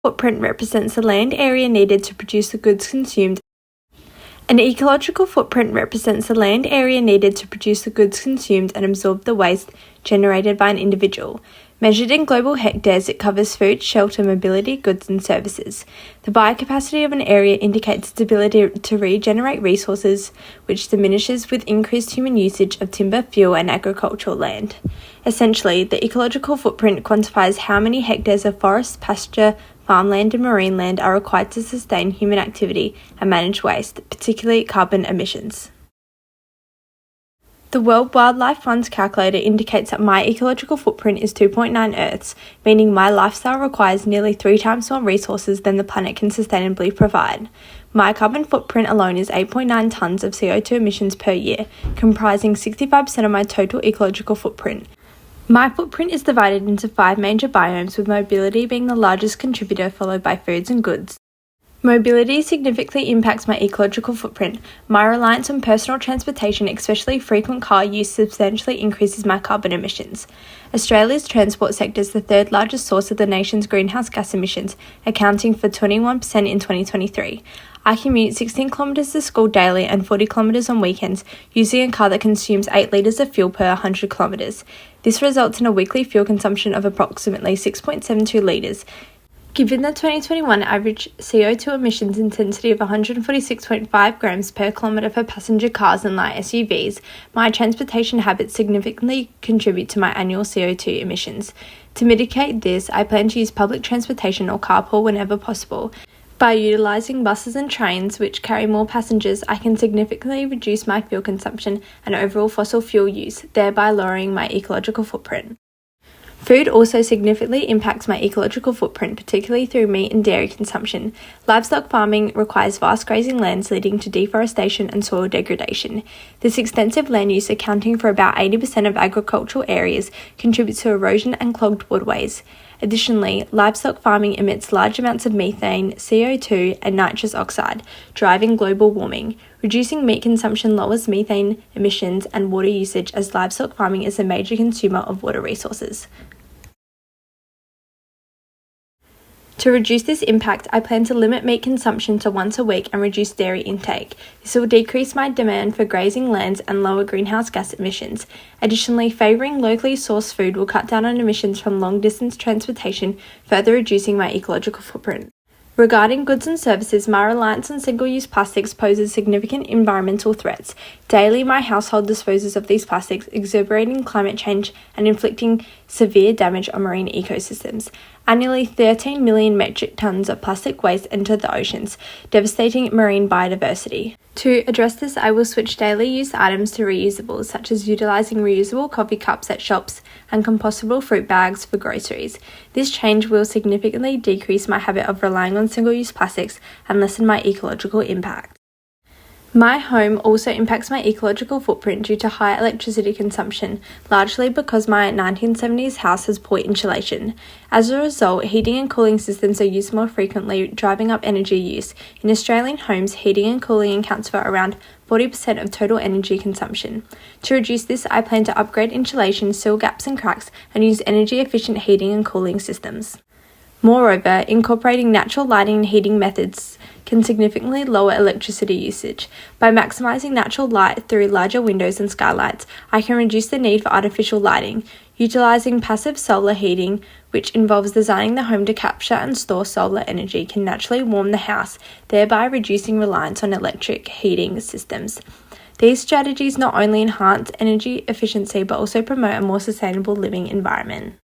Footprint represents the land area needed to produce the goods consumed. An ecological footprint represents the land area needed to produce the goods consumed and absorb the waste generated by an individual. Measured in global hectares, it covers food, shelter, mobility, goods and services. The biocapacity of an area indicates its ability to regenerate resources, which diminishes with increased human usage of timber, fuel and agricultural land. Essentially, the ecological footprint quantifies how many hectares of forest, pasture, farmland and marine land are required to sustain human activity and manage waste, particularly carbon emissions. The World Wildlife Fund's calculator indicates that my ecological footprint is 2.9 Earths, meaning my lifestyle requires nearly 3 times more resources than the planet can sustainably provide. My carbon footprint alone is 8.9 tonnes of CO2 emissions per year, comprising 65% of my total ecological footprint. My footprint is divided into 5 major biomes, with mobility being the largest contributor, followed by foods and goods. Mobility significantly impacts my ecological footprint. My reliance on personal transportation, especially frequent car use, substantially increases my carbon emissions. Australia's transport sector is the third largest source of the nation's greenhouse gas emissions, accounting for 21% in 2023. I commute 16 kilometres to school daily and 40 kilometres on weekends, using a car that consumes 8 litres of fuel per 100 kilometres. This results in a weekly fuel consumption of approximately 6.72 litres. Given the 2021 average CO2 emissions intensity of 146.5 grams per kilometre for passenger cars and light SUVs, my transportation habits significantly contribute to my annual CO2 emissions. To mitigate this, I plan to use public transportation or carpool whenever possible. By utilising buses and trains, which carry more passengers, I can significantly reduce my fuel consumption and overall fossil fuel use, thereby lowering my ecological footprint. Food also significantly impacts my ecological footprint, particularly through meat and dairy consumption. Livestock farming requires vast grazing lands, leading to deforestation and soil degradation. This extensive land use, accounting for about 80% of agricultural areas, contributes to erosion and clogged waterways. Additionally, livestock farming emits large amounts of methane, CO2 and nitrous oxide, driving global warming. Reducing meat consumption lowers methane emissions and water usage, as livestock farming is a major consumer of water resources. To reduce this impact, I plan to limit meat consumption to once a week and reduce dairy intake. This will decrease my demand for grazing lands and lower greenhouse gas emissions. Additionally, favouring locally sourced food will cut down on emissions from long-distance transportation, further reducing my ecological footprint. Regarding goods and services, my reliance on single-use plastics poses significant environmental threats. Daily, my household disposes of these plastics, exacerbating climate change and inflicting severe damage on marine ecosystems. Annually, 13 million metric tonnes of plastic waste enter the oceans, devastating marine biodiversity. To address this, I will switch daily use items to reusables, such as utilising reusable coffee cups at shops and compostable fruit bags for groceries. This change will significantly decrease my habit of relying on single-use plastics and lessen my ecological impact. My home also impacts my ecological footprint due to high electricity consumption, largely because my 1970s house has poor insulation. As a result, heating and cooling systems are used more frequently, driving up energy use. In Australian homes, heating and cooling accounts for around 40% of total energy consumption. To reduce this, I plan to upgrade insulation, seal gaps and cracks, and use energy-efficient heating and cooling systems. Moreover, incorporating natural lighting and heating methods can significantly lower electricity usage. By maximising natural light through larger windows and skylights, I can reduce the need for artificial lighting. Utilising passive solar heating, which involves designing the home to capture and store solar energy, can naturally warm the house, thereby reducing reliance on electric heating systems. These strategies not only enhance energy efficiency but also promote a more sustainable living environment.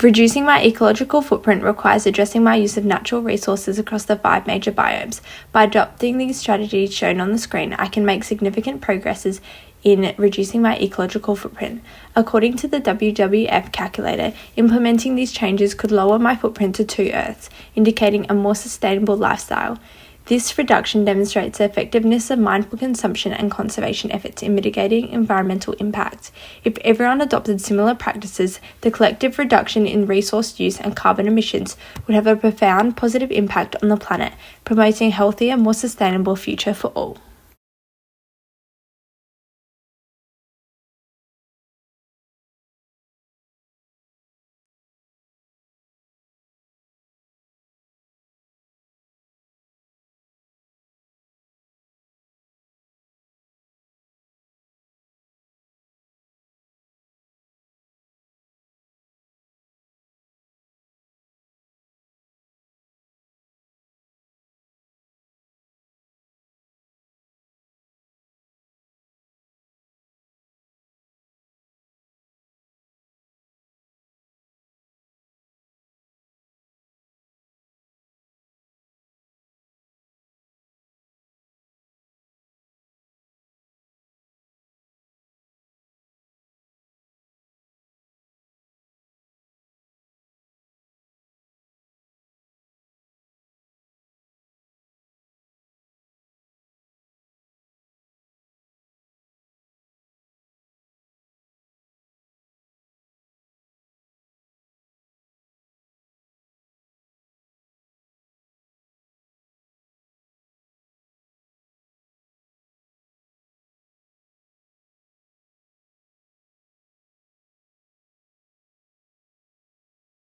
Reducing my ecological footprint requires addressing my use of natural resources across the 5 major biomes. By adopting these strategies shown on the screen, I can make significant progresses in reducing my ecological footprint. According to the WWF calculator, implementing these changes could lower my footprint to 2 Earths, indicating a more sustainable lifestyle. This reduction demonstrates the effectiveness of mindful consumption and conservation efforts in mitigating environmental impacts. If everyone adopted similar practices, the collective reduction in resource use and carbon emissions would have a profound positive impact on the planet, promoting a healthier, more sustainable future for all.